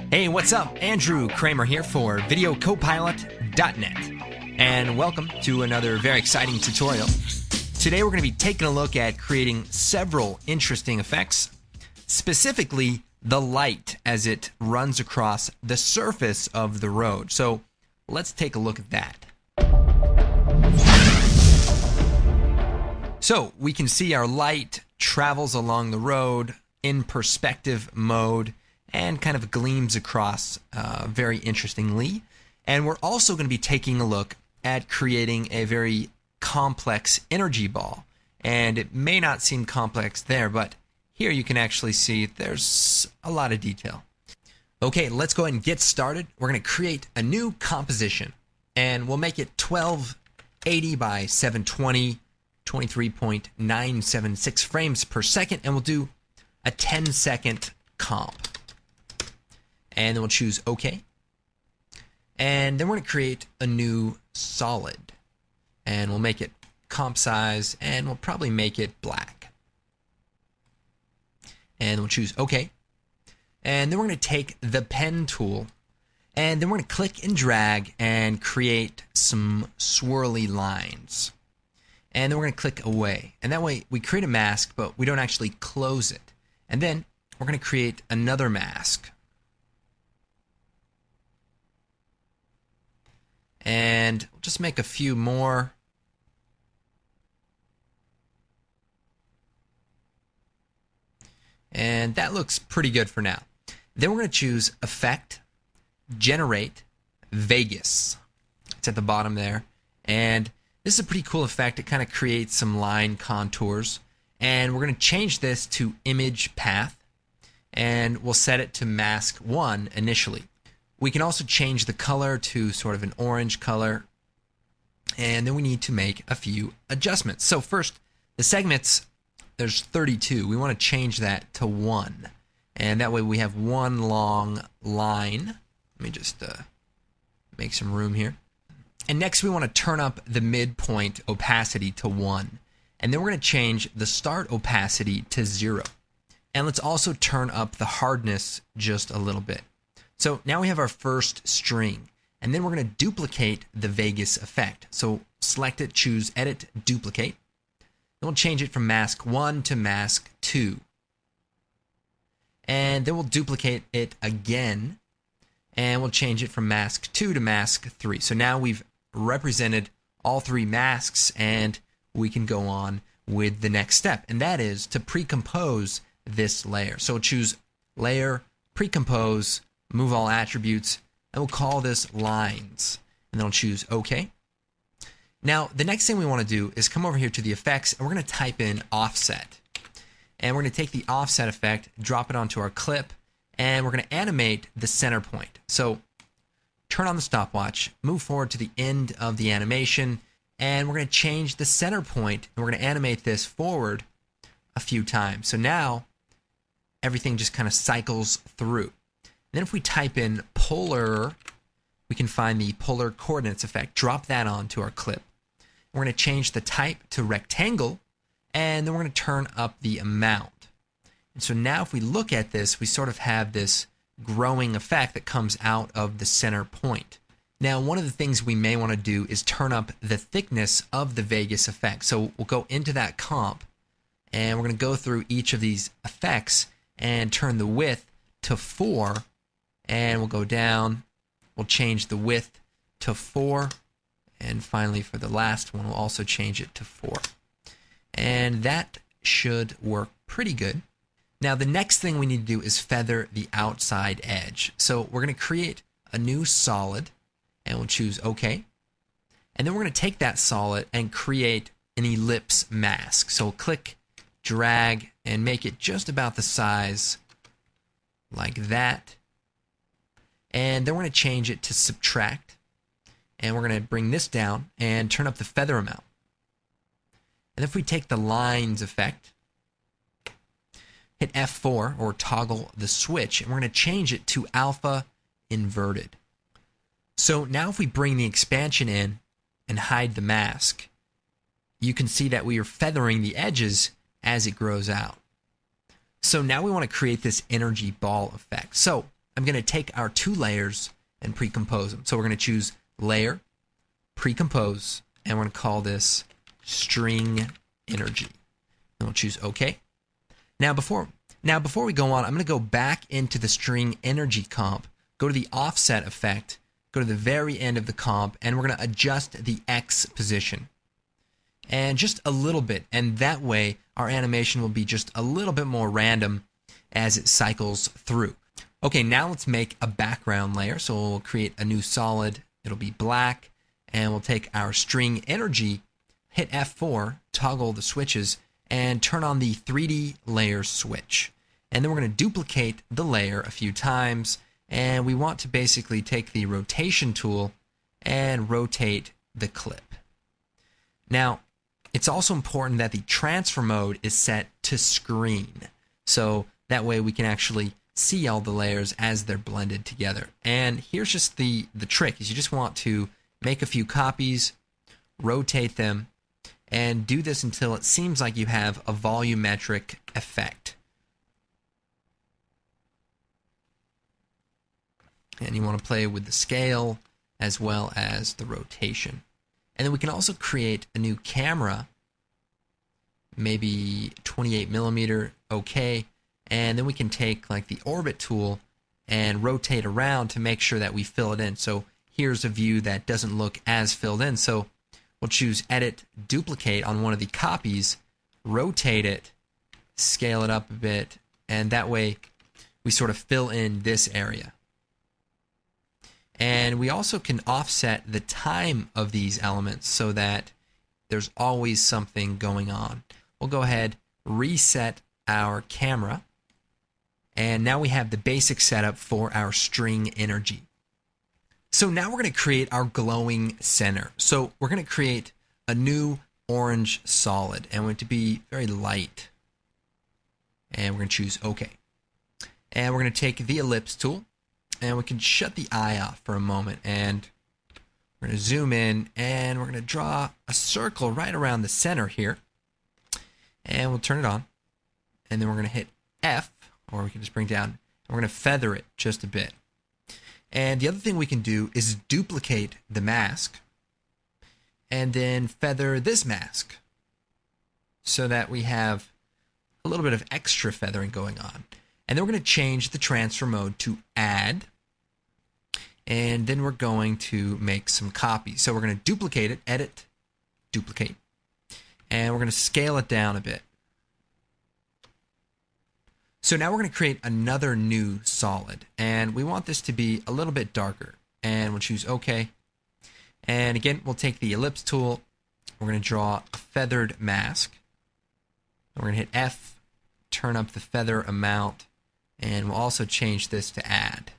Hey, what's up? Andrew Kramer here for VideoCopilot.net, and welcome to another very exciting tutorial. Today we're going to be taking a look at creating several interesting effects, specifically the light as it runs across the surface of the road. So let's take a look at that. So we can see our light travels along the road in perspective mode and kind of gleams across very interestingly. And we're also going to be taking a look at creating a very complex energy ball. And it may not seem complex there, but here you can actually see there's a lot of detail. Okay, let's go ahead and get started. We're going to create a new composition, and we'll make it 1280 by 720, 23.976 frames per second, and we'll do a 10-second comp. And then we'll choose OK. And then we're going to create a new solid. And we'll make it comp size, and we'll probably make it black. And we'll choose OK. And then we're going to take the pen tool, and then we're going to click and drag and create some swirly lines. And then we're going to click away. And that way we create a mask, but we don't actually close it. And then we're going to create another mask. And we'll just make a few more. And that looks pretty good for now. Then we're going to choose Effect, Generate, Vegas. It's at the bottom there. And this is a pretty cool effect. It kind of creates some line contours. And we're going to change this to Image Path. And we'll set it to Mask 1 initially. We can also change the color to sort of an orange color. And then we need to make a few adjustments. So first, the segments, there's 32. We want to change that to 1. And that way we have one long line. Let me just make some room here. And next we want to turn up the midpoint opacity to 1. And then we're going to change the start opacity to 0. And let's also turn up the hardness just a little bit. So now we have our first string, and then we're going to duplicate the Vegas effect. So select it, choose Edit, Duplicate. Then we'll change it from Mask 1 to Mask 2. And then we'll duplicate it again, and we'll change it from Mask 2 to Mask 3. So now we've represented all three masks, and we can go on with the next step, and that is to pre-compose this layer. So we'll choose Layer, Pre-compose, Move all attributes, and we'll call this lines. And then we'll choose OK. Now, the next thing we want to do is come over here to the effects, and we're going to type in offset. And we're going to take the offset effect, drop it onto our clip, and we're going to animate the center point. So turn on the stopwatch, move forward to the end of the animation, and we're going to change the center point, and we're going to animate this forward a few times. So now everything just kind of cycles through. Then if we type in polar, we can find the polar coordinates effect. Drop that onto our clip. We're going to change the type to rectangle, and then we're going to turn up the amount. And so now if we look at this, we sort of have this growing effect that comes out of the center point. Now, one of the things we may want to do is turn up the thickness of the Vegas effect. So we'll go into that comp, and we're going to go through each of these effects and turn the width to 4. And we'll go down, we'll change the width to 4, and finally for the last one, we'll also change it to 4. And that should work pretty good. Now the next thing we need to do is feather the outside edge. So we're going to create a new solid, and we'll choose OK. And then we're going to take that solid and create an ellipse mask. So we'll click, drag, and make it just about the size like that. And then we're going to change it to subtract. And we're going to bring this down and turn up the feather amount. And if we take the lines effect, hit F4 or toggle the switch, and we're going to change it to alpha inverted. So now if we bring the expansion in and hide the mask, you can see that we are feathering the edges as it grows out. So now we want to create this energy ball effect. So I'm going to take our two layers and pre-compose them. So we're going to choose layer, pre-compose, and we're going to call this string energy. And we'll choose OK. Now before we go on, I'm going to go back into the string energy comp, go to the offset effect, go to the very end of the comp, and we're going to adjust the X position. And just a little bit, and that way our animation will be just a little bit more random as it cycles through. Okay, now let's make a background layer. So we'll create a new solid. It'll be black, and we'll take our string energy, hit F4, toggle the switches, and turn on the 3D layer switch. And then we're going to duplicate the layer a few times, and we want to basically take the rotation tool and rotate the clip. Now, it's also important that the transfer mode is set to screen, so that way we can actually see all the layers as they're blended together. And here's just the trick, is you just want to make a few copies, rotate them, and do this until it seems like you have a volumetric effect. And you want to play with the scale as well as the rotation. And then we can also create a new camera, maybe 28 millimeter, okay. And then we can take like the orbit tool and rotate around to make sure that we fill it in. So here's a view that doesn't look as filled in. So we'll choose edit, duplicate on one of the copies, rotate it, scale it up a bit, and that way we sort of fill in this area. And we also can offset the time of these elements so that there's always something going on. We'll go ahead, reset our camera, and now we have the basic setup for our string energy. So now we're going to create our glowing center. So we're going to create a new orange solid, and we want it to be very light. And we're going to choose OK. And we're going to take the ellipse tool, and we can shut the eye off for a moment, and we're going to zoom in, and we're going to draw a circle right around the center here, and we'll turn it on, and then we're going to hit F, or we can just bring down, and we're going to feather it just a bit. And the other thing we can do is duplicate the mask, and then feather this mask, so that we have a little bit of extra feathering going on. And then we're going to change the transfer mode to add. And then we're going to make some copies. So we're going to duplicate it, edit, duplicate. And we're going to scale it down a bit. So now we're going to create another new solid. And we want this to be a little bit darker. And we'll choose OK. And again, we'll take the ellipse tool. We're going to draw a feathered mask. We're going to hit F, turn up the feather amount. And we'll also change this to add.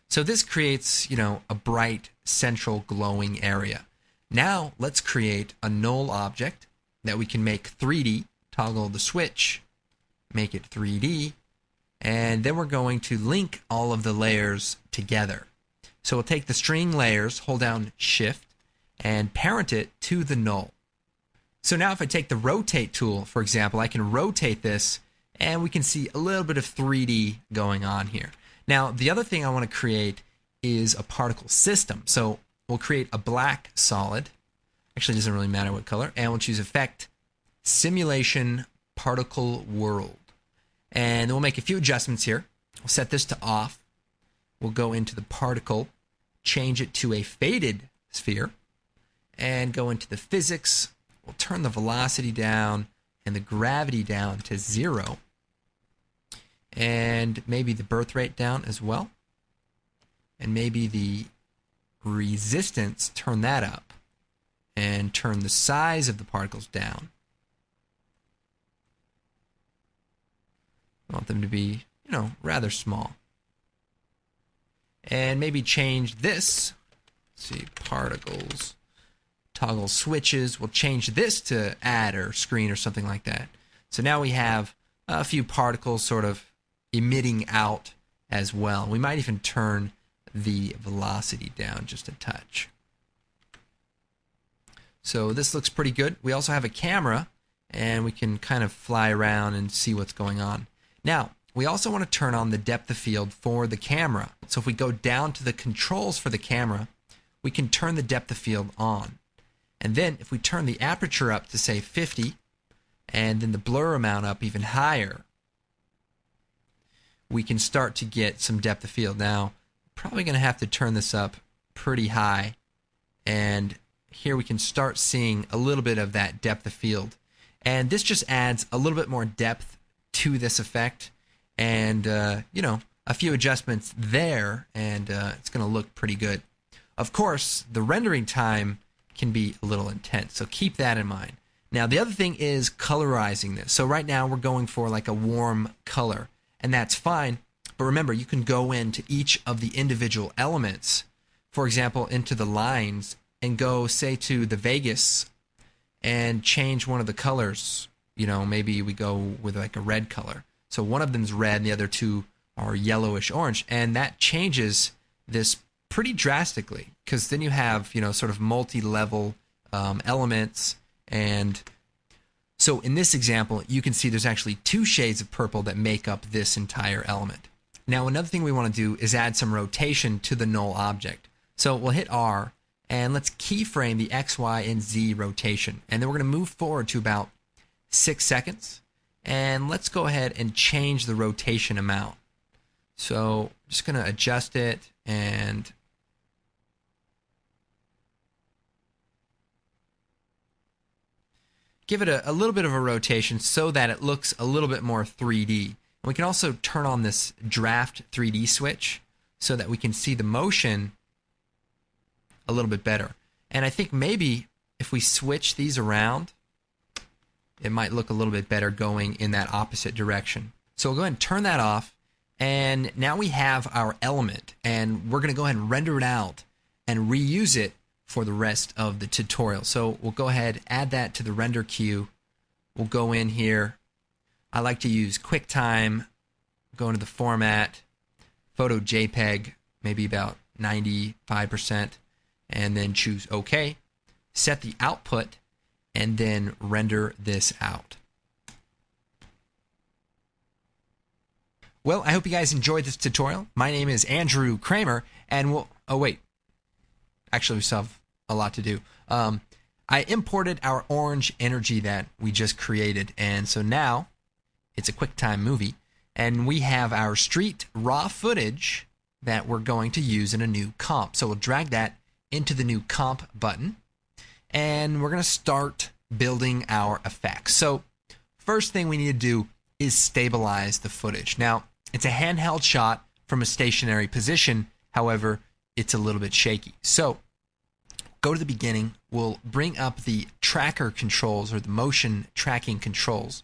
So this creates, a bright central glowing area. Now let's create a null object that we can make 3D, toggle the switch, make it 3D, and then we're going to link all of the layers together. So we'll take the string layers, hold down Shift, and parent it to the null. So now if I take the rotate tool, for example, I can rotate this, and we can see a little bit of 3D going on here. Now, the other thing I want to create is a particle system. So we'll create a black solid. Actually, it doesn't really matter what color. And we'll choose Effect, Simulation, Particle World. And then we'll make a few adjustments here. We'll set this to off. We'll go into the particle, change it to a faded sphere, and go into the physics. We'll turn the velocity down and the gravity down to 0. And maybe the birth rate down as well. And maybe the resistance, turn that up. And turn the size of the particles down. I want them to be, rather small. And maybe change this. Let's see, particles, toggle switches. We'll change this to add or screen or something like that. So now we have a few particles sort of emitting out as well. We might even turn the velocity down just a touch. So this looks pretty good. We also have a camera, and we can kind of fly around and see what's going on. Now, we also want to turn on the depth of field for the camera. So if we go down to the controls for the camera, we can turn the depth of field on. And then if we turn the aperture up to say 50, and then the blur amount up even higher, we can start to get some depth of field. Now, probably going to have to turn this up pretty high, and here we can start seeing a little bit of that depth of field. And this just adds a little bit more depth to this effect, and a few adjustments there, and it's going to look pretty good. Of course, the rendering time can be a little intense, so keep that in mind. Now, the other thing is colorizing this. So right now we're going for like a warm color, and that's fine. But remember, you can go into each of the individual elements, for example, into the lines, and go, say, to the Vegas and change one of the colors. Maybe we go with like a red color. So one of them's red and the other two are yellowish orange, and that changes this pretty drastically, because then you have, sort of multi-level elements. And so in this example, you can see there's actually 2 shades of purple that make up this entire element. Now, another thing we want to do is add some rotation to the null object. So we'll hit R, and let's keyframe the X, Y, and Z rotation. And then we're going to move forward to about 6 seconds. And let's go ahead and change the rotation amount. So I'm just going to adjust it and give it a little bit of a rotation so that it looks a little bit more 3D. And we can also turn on this draft 3D switch so that we can see the motion a little bit better. And I think maybe if we switch these around, it might look a little bit better going in that opposite direction. So we'll go ahead and turn that off. And now we have our element, and we're going to go ahead and render it out and reuse it for the rest of the tutorial. So we'll go ahead, add that to the render queue. We'll go in here. I like to use QuickTime, go into the format, photo JPEG, maybe about 95%, and then choose OK. Set the output, and then render this out. Well, I hope you guys enjoyed this tutorial. My name is Andrew Kramer, and actually we still have a lot to do. I imported our orange energy that we just created, and so now it's a QuickTime movie, and we have our street raw footage that we're going to use in a new comp. So we'll drag that into the new comp button, and we're going to start building our effects. So first thing we need to do is stabilize the footage. Now, it's a handheld shot from a stationary position. However, it's a little bit shaky. So go to the beginning. We'll bring up the tracker controls, or the motion tracking controls,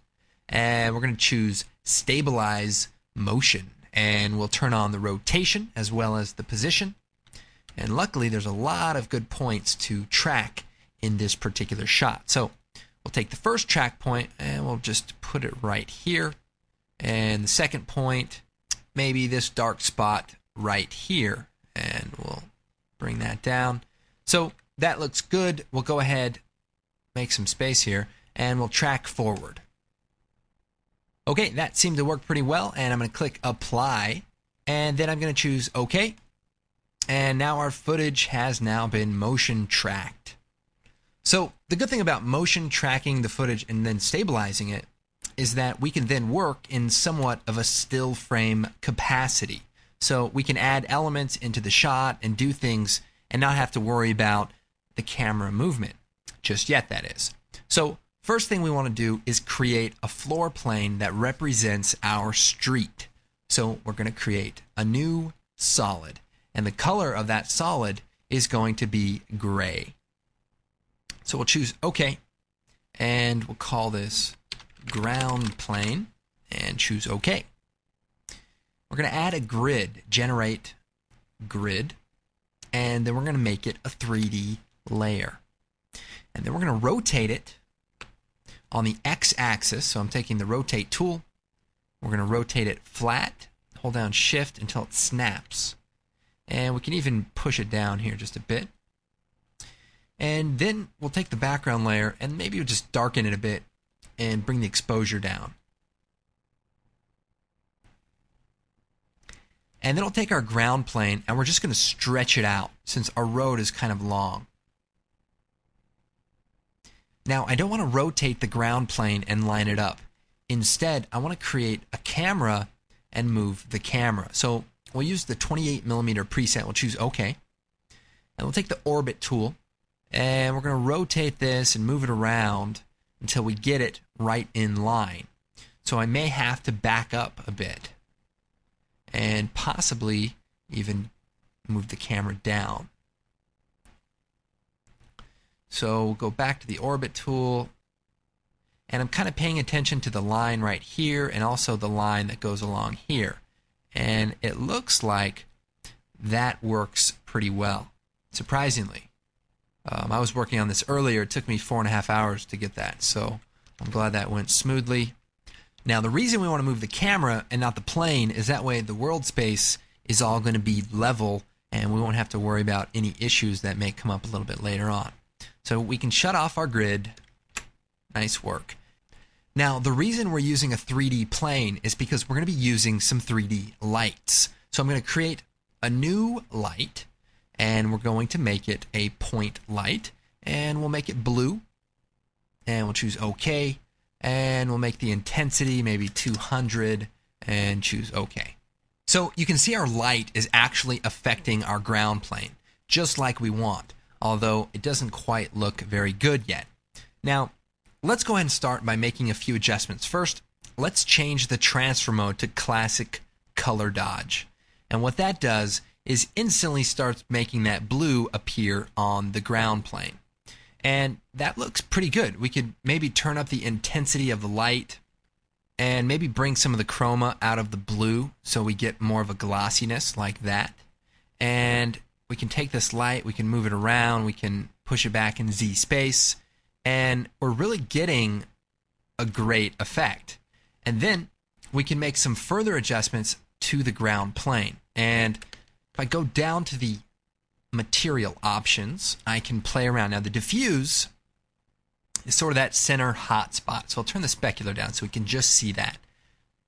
and we're going to choose stabilize motion, and we'll turn on the rotation as well as the position. And luckily, there's a lot of good points to track in this particular shot. So we'll take the first track point and we'll just put it right here. And the second point, maybe this dark spot right here, and we'll bring that down. So that looks good. We'll go ahead, make some space here, and we'll track forward. Okay, that seemed to work pretty well, and I'm going to click Apply, and then I'm going to choose OK. And now our footage has now been motion tracked. So the good thing about motion tracking the footage and then stabilizing it is that we can then work in somewhat of a still frame capacity. So we can add elements into the shot and do things and not have to worry about the camera movement, just yet that is. So first thing we want to do is create a floor plane that represents our street. So we're going to create a new solid, and the color of that solid is going to be gray. So we'll choose OK, and we'll call this ground plane and choose OK. We're going to add a grid, generate grid, and then we're going to make it a 3D layer. And then we're going to rotate it on the x-axis. So I'm taking the rotate tool. We're going to rotate it flat, hold down shift until it snaps. And we can even push it down here just a bit. And then we'll take the background layer and maybe we'll just darken it a bit and bring the exposure down. And then we'll take our ground plane and we're just going to stretch it out since our road is kind of long. Now, I don't want to rotate the ground plane and line it up. Instead, I want to create a camera and move the camera. So we'll use the 28mm preset. We'll choose OK. And we'll take the orbit tool and we're going to rotate this and move it around until we get it right in line. So I may have to back up a bit and possibly even move the camera down. So we'll go back to the orbit tool, and I'm kind of paying attention to the line right here and also the line that goes along here. And it looks like that works pretty well, surprisingly. I was working on this earlier. It took me 4.5 hours to get that, so I'm glad that went smoothly. Now, the reason we want to move the camera and not the plane is that way the world space is all going to be level and we won't have to worry about any issues that may come up a little bit later on. So we can shut off our grid. Nice work. Now, the reason we're using a 3D plane is because we're going to be using some 3D lights. So I'm going to create a new light and we're going to make it a point light and we'll make it blue and we'll choose OK. And we'll make the intensity maybe 200 and choose OK. So you can see our light is actually affecting our ground plane, just like we want, although it doesn't quite look very good yet. Now, let's go ahead and start by making a few adjustments. First, let's change the transfer mode to classic color dodge. And what that does is instantly starts making that blue appear on the ground plane. And that looks pretty good. We could maybe turn up the intensity of the light and maybe bring some of the chroma out of the blue so we get more of a glossiness like that. And we can take this light, we can move it around, we can push it back in Z space, and we're really getting a great effect. And then we can make some further adjustments to the ground plane. And if I go down to the material options, I can play around. Now the diffuse is sort of that center hot spot. So I'll turn the specular down so we can just see that.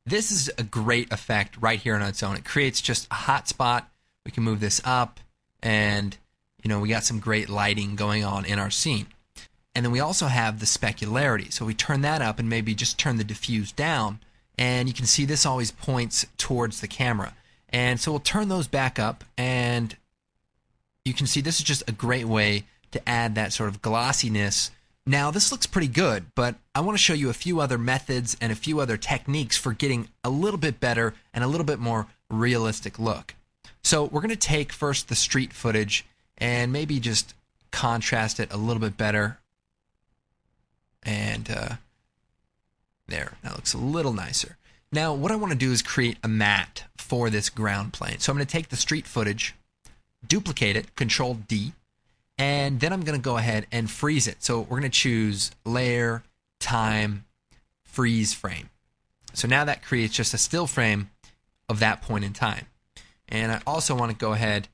This is a great effect right here on its own. It creates just a hot spot. We can move this up and we got some great lighting going on in our scene. And then we also have the specularity. So we turn that up and maybe just turn the diffuse down and you can see this always points towards the camera. And so we'll turn those back up and you can see this is just a great way to add that sort of glossiness. Now, this looks pretty good, but I want to show you a few other methods and a few other techniques for getting a little bit better and a little bit more realistic look. So we're going to take first the street footage and maybe just contrast it a little bit better. And there, that looks a little nicer. Now, what I want to do is create a matte for this ground plane. So I'm going to take the street footage, duplicate it, Control D, and then I'm going to go ahead and freeze it. So we're going to choose Layer, Time, Freeze Frame. So now that creates just a still frame of that point in time. And I also want to go ahead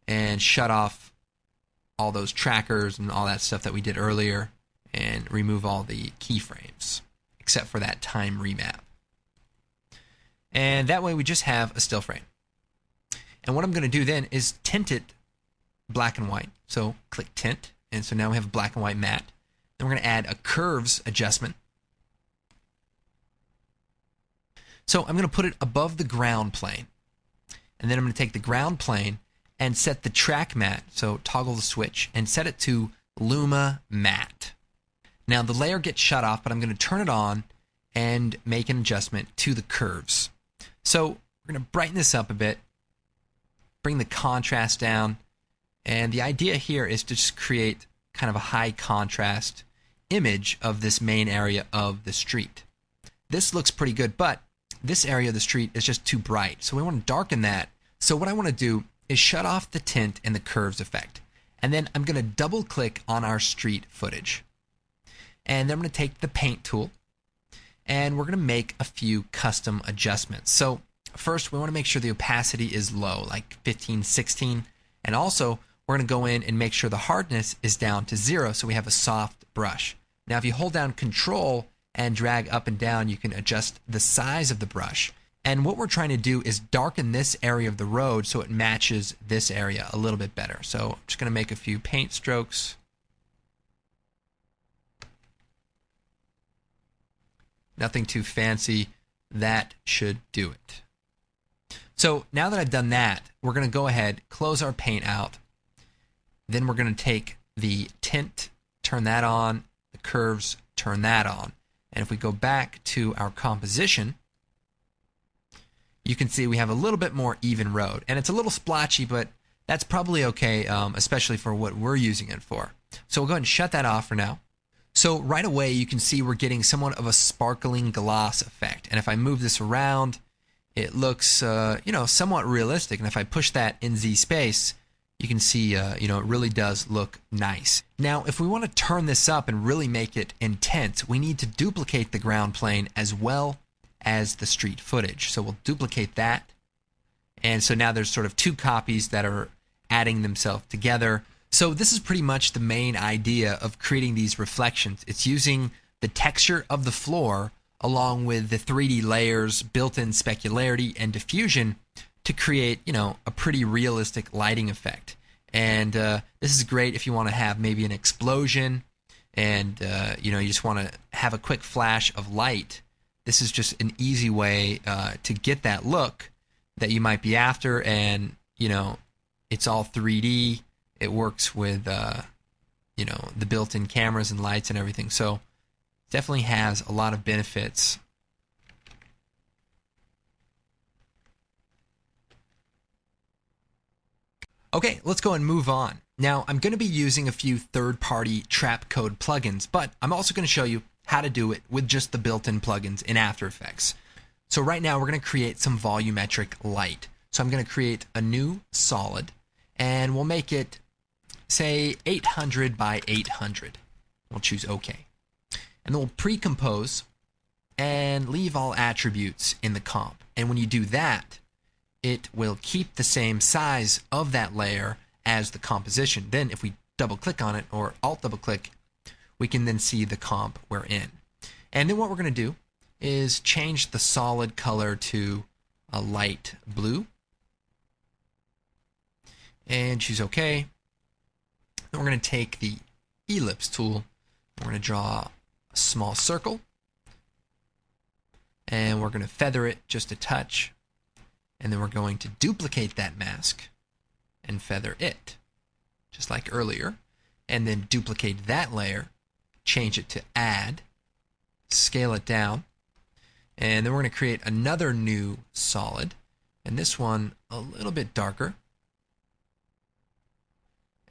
and shut off all those trackers and all that stuff that we did earlier and remove all the keyframes except for that time remap. And that way we just have a still frame. And what I'm going to do then is tint it black and white. So click tint, and so now we have a black and white matte. Then we're going to add a curves adjustment. So I'm going to put it above the ground plane. And then I'm going to take the ground plane and set the track matte, so toggle the switch, and set it to Luma Matte. Now the layer gets shut off, but I'm going to turn it on and make an adjustment to the curves. So we're going to brighten this up a bit, bring the contrast down, and the idea here is to just create kind of a high contrast image of this main area of the street. This looks pretty good, but this area of the street is just too bright, so we want to darken that. So what I want to do is shut off the tint and the curves effect, and then I'm going to double click on our street footage, and then I'm going to take the paint tool and we're going to make a few custom adjustments. So first we want to make sure the opacity is low, like 15, 16, and also we're going to go in and make sure the hardness is down to 0 so we have a soft brush. Now if you hold down Control and drag up and down, you can adjust the size of the brush, And what we're trying to do is darken this area of the road so it matches this area a little bit better. So I'm just going to make a few paint strokes. Nothing too fancy. That should do it. So now that I've done that, we're going to go ahead, close our paint out. Then we're going to take the tint, turn that on, the curves, turn that on. And if we go back to our composition, you can see we have a little bit more even road. And it's a little splotchy, but that's probably okay, especially for what we're using it for. So we'll go ahead and shut that off for now. So right away, you can see we're getting somewhat of a sparkling gloss effect. And if I move this around, it looks, somewhat realistic. And if I push that in Z space, you can see, it really does look nice. Now, if we want to turn this up and really make it intense, we need to duplicate the ground plane as well as the street footage. So we'll duplicate that. And so now there's sort of two copies that are adding themselves together. So this is pretty much the main idea of creating these reflections. It's using the texture of the floor along with the 3D layers, built-in specularity, and diffusion to create, a pretty realistic lighting effect. And this is great if you want to have maybe an explosion and, you just want to have a quick flash of light. This is just an easy way to get that look that you might be after, and, it's all 3D. It works with, the built-in cameras and lights and everything. So definitely has a lot of benefits. Okay, let's go and move on. Now, I'm going to be using a few third-party trap code plugins, but I'm also going to show you how to do it with just the built-in plugins in After Effects. So right now, we're going to create some volumetric light. So I'm going to create a new solid, and we'll make it, say, 800 by 800. We'll choose OK. And then we'll pre-compose and leave all attributes in the comp. And when you do that, it will keep the same size of that layer as the composition. Then if we double-click on it, or Alt-double-click, we can then see the comp we're in. And then what we're going to do is change the solid color to a light blue. And choose OK. Then we're going to take the ellipse tool. We're going to draw a small circle. And we're going to feather it just a touch. And then we're going to duplicate that mask and feather it, just like earlier. And then duplicate that layer, change it to add, scale it down. And then we're going to create another new solid. And this one a little bit darker.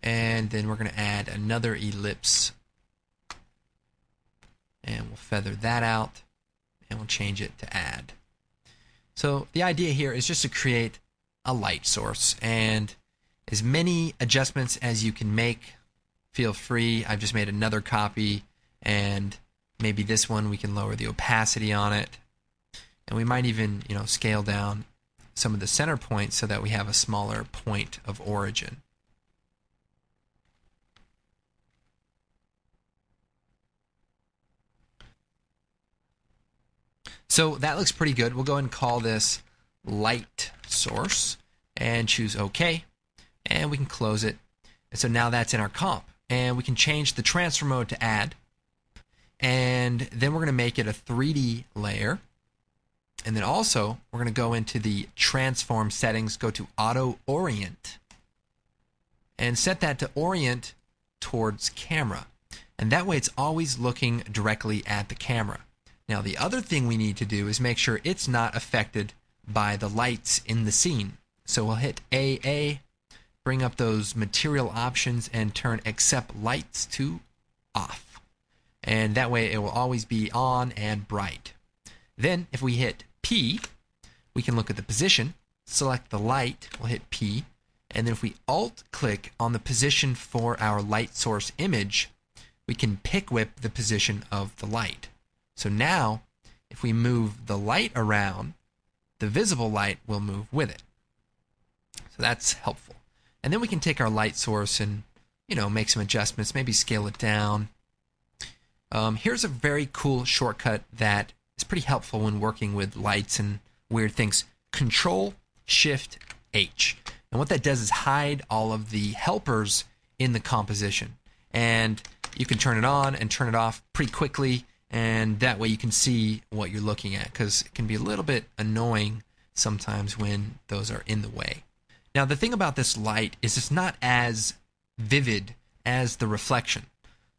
And then we're going to add another ellipse. And we'll feather that out. And we'll change it to add. So the idea here is just to create a light source. And as many adjustments as you can make, feel free. I've just made another copy. And maybe this one we can lower the opacity on it. And we might even, scale down some of the center points so that we have a smaller point of origin. So that looks pretty good. We'll go ahead and call this light source and choose OK. And we can close it. And so now that's in our comp. And we can change the transfer mode to add. And then we're going to make it a 3D layer. And then also, we're going to go into the transform settings, go to auto orient, and set that to orient towards camera. And that way it's always looking directly at the camera. Now, the other thing we need to do is make sure it's not affected by the lights in the scene. So we'll hit AA, bring up those material options, and turn accept lights to off. And that way it will always be on and bright. Then if we hit P, we can look at the position, select the light, we'll hit P, and then if we Alt-click on the position for our light source image, we can pick whip the position of the light. So now, if we move the light around, the visible light will move with it. So that's helpful. And then we can take our light source and, make some adjustments, maybe scale it down. Here's a very cool shortcut that is pretty helpful when working with lights and weird things. Control Shift H. And what that does is hide all of the helpers in the composition. And you can turn it on and turn it off pretty quickly, and that way you can see what you're looking at, because it can be a little bit annoying sometimes when those are in the way. Now, the thing about this light is it's not as vivid as the reflection.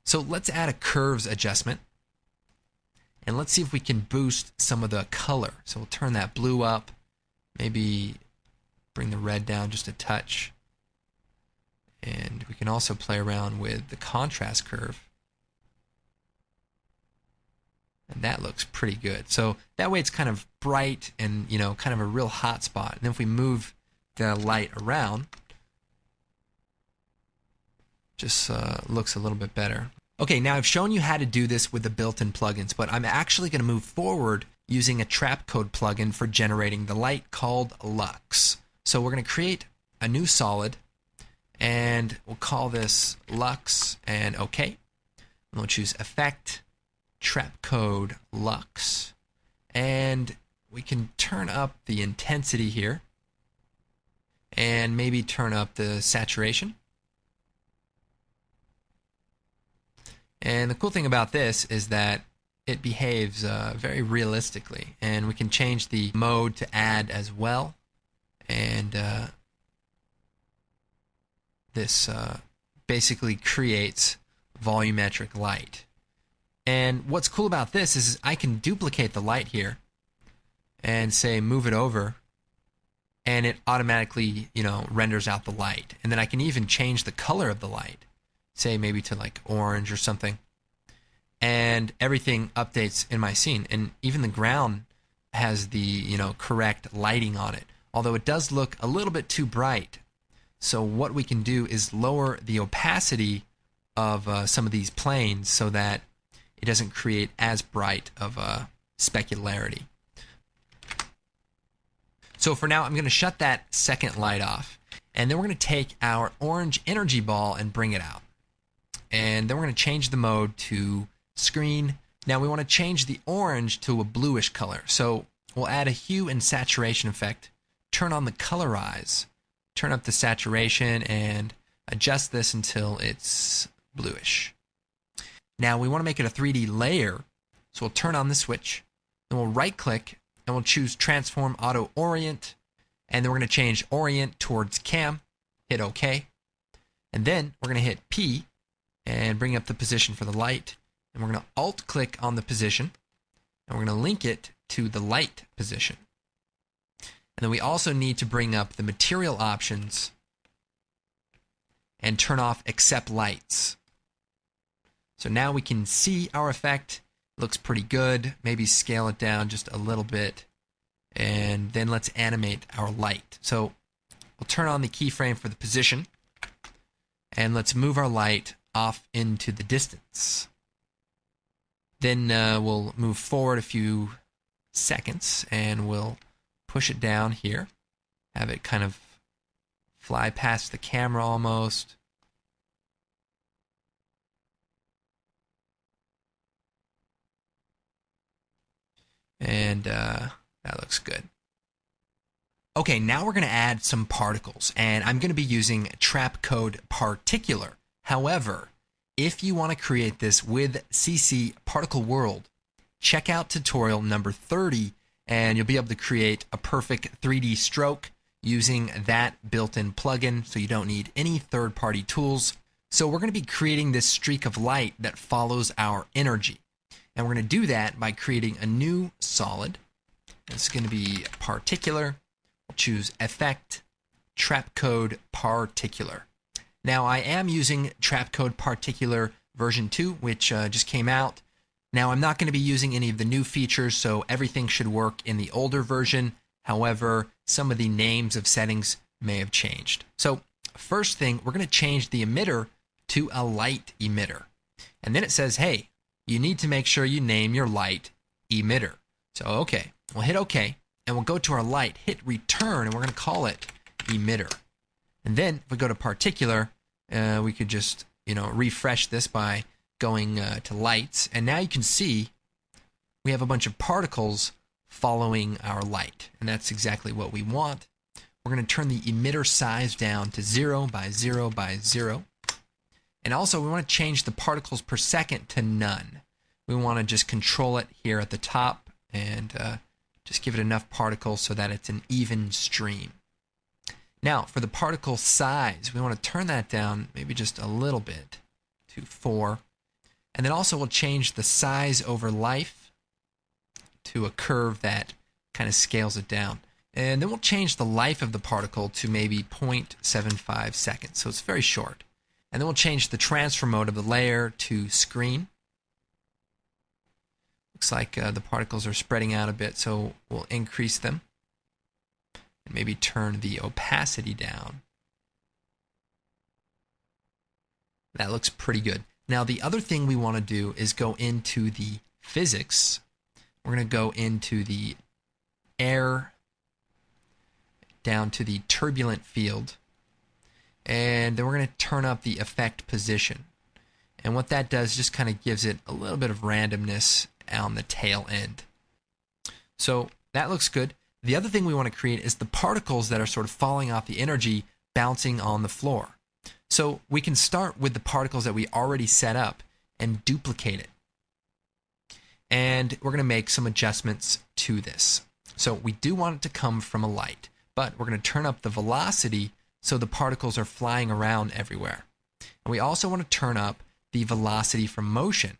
So let's add a curves adjustment, and let's see if we can boost some of the color. So we'll turn that blue up, maybe bring the red down just a touch. And we can also play around with the contrast curve. And that looks pretty good. So that way it's kind of bright and, kind of a real hot spot. And then if we move the light around, just looks a little bit better. Okay, now I've shown you how to do this with the built-in plugins, but I'm actually going to move forward using a trap code plugin for generating the light called Lux. So we're going to create a new solid, and we'll call this Lux, and OK. And we'll choose Effect, Trap Code Lux, and we can turn up the intensity here, and maybe turn up the saturation. And the cool thing about this is that it behaves very realistically, and we can change the mode to add as well. And this basically creates volumetric light. And what's cool about this is I can duplicate the light here and say move it over, and it automatically renders out the light. And then I can even change the color of the light, say maybe to like orange or something, and everything updates in my scene. And even the ground has the correct lighting on it, although it does look a little bit too bright. So what we can do is lower the opacity of some of these planes so that it doesn't create as bright of a specularity. So for now, I'm going to shut that second light off, and then we're going to take our orange energy ball and bring it out. And then we're going to change the mode to screen. Now we want to change the orange to a bluish color. So we'll add a hue and saturation effect, turn on the colorize, turn up the saturation, and adjust this until it's bluish. Now we want to make it a 3D layer, so we'll turn on the switch, then we'll right click, and we'll choose Transform Auto Orient, and then we're going to change Orient towards Cam, hit OK, and then we're going to hit P and bring up the position for the light, and we're going to Alt click on the position, and we're going to link it to the light position. And then we also need to bring up the material options and turn off Accept Lights. So now we can see our effect. It looks pretty good. Maybe scale it down just a little bit. And then let's animate our light. So we'll turn on the keyframe for the position. And let's move our light off into the distance. Then we'll move forward a few seconds and we'll push it down here. Have it kind of fly past the camera almost. And that looks good. Okay, now we're going to add some particles, and I'm going to be using trap code particular. However, if you want to create this with CC Particle World, check out tutorial number 30, and you'll be able to create a perfect 3D stroke using that built-in plugin, so you don't need any third-party tools. So we're going to be creating this streak of light that follows our energy. And we're going to do that by creating a new solid. It's going to be particular. We'll choose Effect, Trap Code Particular. Now I am using Trap Code Particular version 2, which just came out. Now I'm not going to be using any of the new features, so everything should work in the older version. However, some of the names of settings may have changed. So first thing, we're going to change the emitter to a light emitter. And then it says, hey, you need to make sure you name your light emitter. So, okay, we'll hit OK, and we'll go to our light, hit return, and we're going to call it emitter. And then if we go to particular, we could just, refresh this by going to lights. And now you can see we have a bunch of particles following our light. And that's exactly what we want. We're going to turn the emitter size down to 0 by 0 by 0. And also we want to change the particles per second to none. We want to just control it here at the top and just give it enough particles so that it's an even stream. Now for the particle size, we want to turn that down maybe just a little bit to 4. And then also we'll change the size over life to a curve that kind of scales it down. And then we'll change the life of the particle to maybe 0.75 seconds. So it's very short. And then we'll change the transfer mode of the layer to screen. Looks like the particles are spreading out a bit, so we'll increase them. And maybe turn the opacity down. That looks pretty good. Now the other thing we want to do is go into the physics. We're going to go into the air down to the turbulent field. And then we're going to turn up the effect position. And what that does just kind of gives it a little bit of randomness on the tail end. So that looks good. The other thing we want to create is the particles that are sort of falling off the energy bouncing on the floor. So we can start with the particles that we already set up and duplicate it. And we're going to make some adjustments to this. So we do want it to come from a light, but we're going to turn up the velocity so the particles are flying around everywhere. And we also want to turn up the velocity from motion.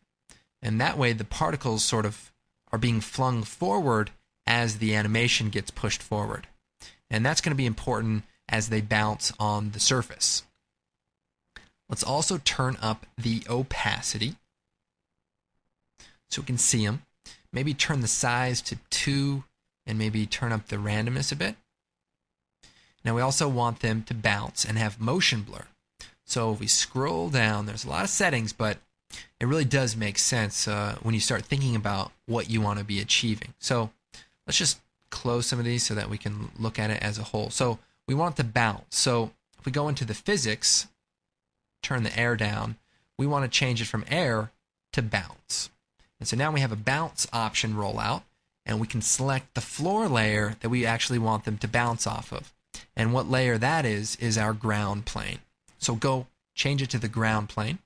And that way the particles sort of are being flung forward as the animation gets pushed forward. And that's going to be important as they bounce on the surface. Let's also turn up the opacity so we can see them. Maybe turn the size to 2 and maybe turn up the randomness a bit. Now we also want them to bounce and have motion blur. So if we scroll down, there's a lot of settings, but it really does make sense when you start thinking about what you want to be achieving. So let's just close some of these so that we can look at it as a whole. So we want it to bounce. So if we go into the physics, turn the air down, we want to change it from air to bounce. And so now we have a bounce option rollout, and we can select the floor layer that we actually want them to bounce off of. And what layer that is our ground plane. So go change it to the ground plane,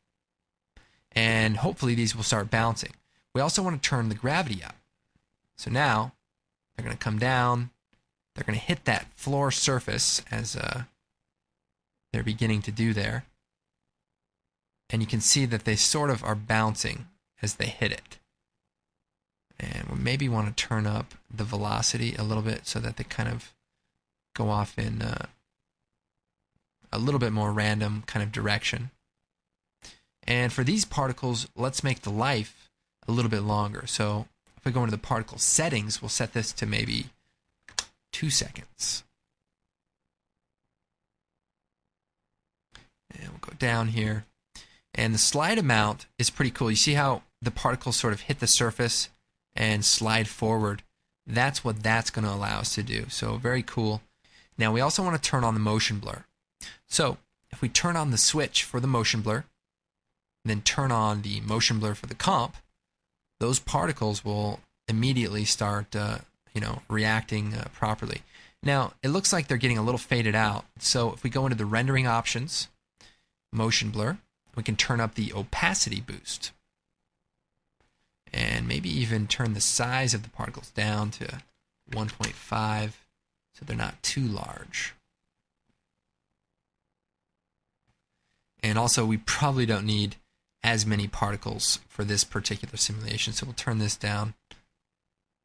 and hopefully these will start bouncing. We also want to turn the gravity up. So now they're going to come down, they're going to hit that floor surface as they're beginning to do there. And you can see that they sort of are bouncing as they hit it. And we maybe want to turn up the velocity a little bit so that they kind of go off in a little bit more random kind of direction. And for these particles, let's make the life a little bit longer. So if we go into the particle settings, we'll set this to maybe 2 seconds. And we'll go down here. And the slide amount is pretty cool. You see how the particles sort of hit the surface and slide forward? That's what that's going to allow us to do. So very cool. Now we also want to turn on the motion blur. So if we turn on the switch for the motion blur, then turn on the motion blur for the comp, those particles will immediately start reacting properly. Now it looks like they're getting a little faded out. So if we go into the rendering options, motion blur, we can turn up the opacity boost. And maybe even turn the size of the particles down to 1.5 so they're not too large. And also we probably don't need as many particles for this particular simulation, so we'll turn this down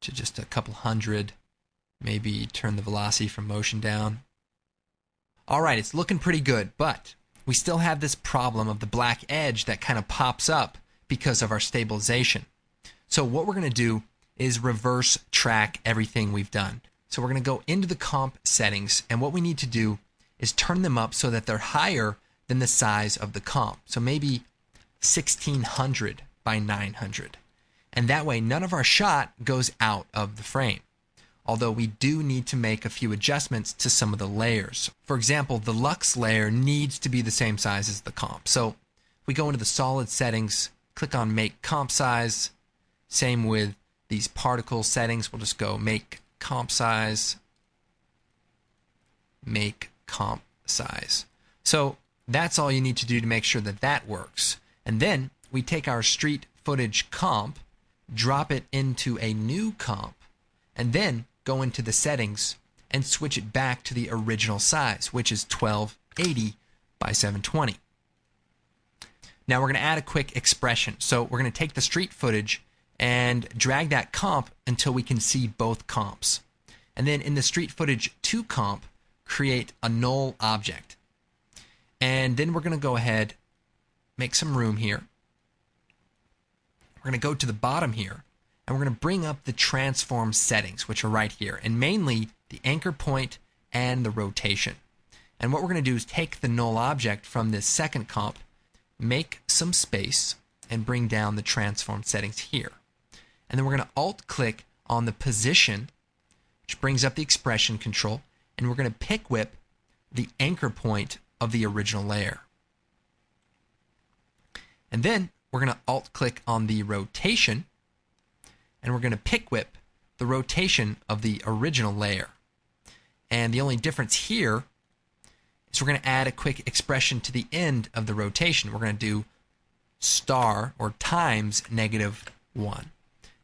to just a couple hundred. Maybe turn the velocity from motion down. Alright, it's looking pretty good, but we still have this problem of the black edge that kind of pops up because of our stabilization. So what we're going to do is reverse track everything we've done. So we're going to go into the comp settings, and what we need to do is turn them up so that they're higher than the size of the comp. So maybe 1600 by 900. And that way none of our shot goes out of the frame. Although we do need to make a few adjustments to some of the layers. For example, the Lux layer needs to be the same size as the comp. So if we go into the solid settings, click on make comp size, same with these particle settings. We'll just go make comp size, make comp size. So that's all you need to do to make sure that that works. And then we take our street footage comp, drop it into a new comp, and then go into the settings and switch it back to the original size, which is 1280 by 720. Now we're going to add a quick expression. So we're going to take the street footage and drag that comp until we can see both comps. And then in the street footage 2 comp, create a null object. And then we're going to go ahead, make some room here. We're going to go to the bottom here, and we're going to bring up the transform settings, which are right here, and mainly the anchor point and the rotation. And what we're going to do is take the null object from this second comp, make some space, and bring down the transform settings here. And then we're going to alt-click on the position, which brings up the expression control, and we're going to pick whip the anchor point of the original layer. And then we're going to alt-click on the rotation, and we're going to pick whip the rotation of the original layer. And the only difference here is we're going to add a quick expression to the end of the rotation. We're going to do star or times -1.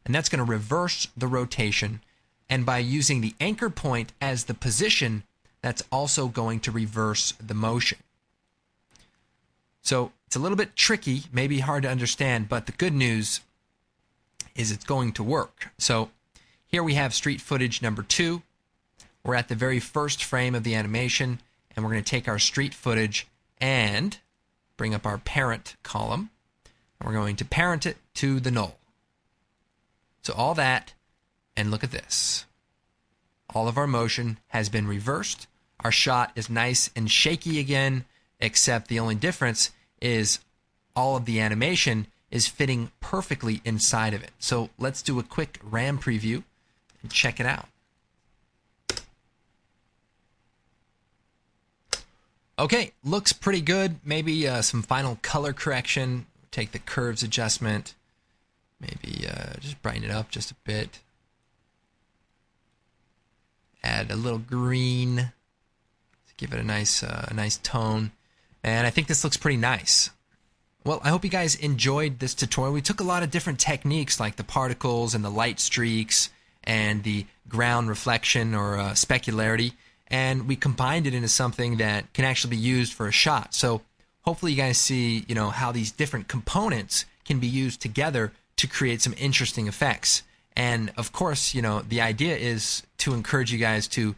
And that's going to reverse the rotation. And by using the anchor point as the position, that's also going to reverse the motion. So it's a little bit tricky, maybe hard to understand, but the good news is it's going to work. So here we have street footage number 2. We're at the very first frame of the animation, and we're going to take our street footage and bring up our parent column. And we're going to parent it to the null. So all that, and look at this. All of our motion has been reversed. Our shot is nice and shaky again, except the only difference is all of the animation is fitting perfectly inside of it. So let's do a quick RAM preview and check it out. Okay, looks pretty good. Maybe some final color correction. Take the curves adjustment. Maybe just brighten it up just a bit. Add a little green to give it a nice tone. And I think this looks pretty nice. Well, I hope you guys enjoyed this tutorial. We took a lot of different techniques like the particles and the light streaks and the ground reflection or specularity, and we combined it into something that can actually be used for a shot. So hopefully you guys see, how these different components can be used together to create some interesting effects. And of course, the idea is to encourage you guys to,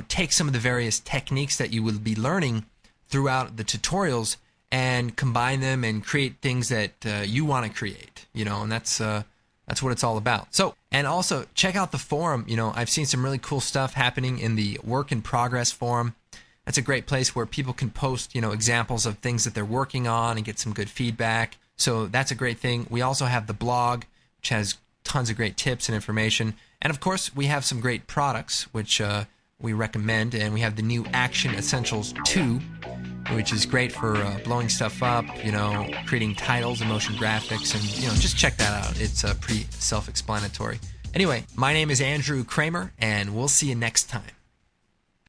take some of the various techniques that you will be learning throughout the tutorials and combine them and create things that you want to create, and that's what it's all about. So, and also check out the forum. I've seen some really cool stuff happening in the work in progress forum. That's a great place where people can post, examples of things that they're working on and get some good feedback. So that's a great thing. We also have the blog, which has tons of great tips and information. And of course, we have some great products, which we recommend. And we have the new Action Essentials 2, which is great for blowing stuff up, creating titles and motion graphics. And, just check that out. It's pretty self-explanatory. Anyway, my name is Andrew Kramer, and we'll see you next time.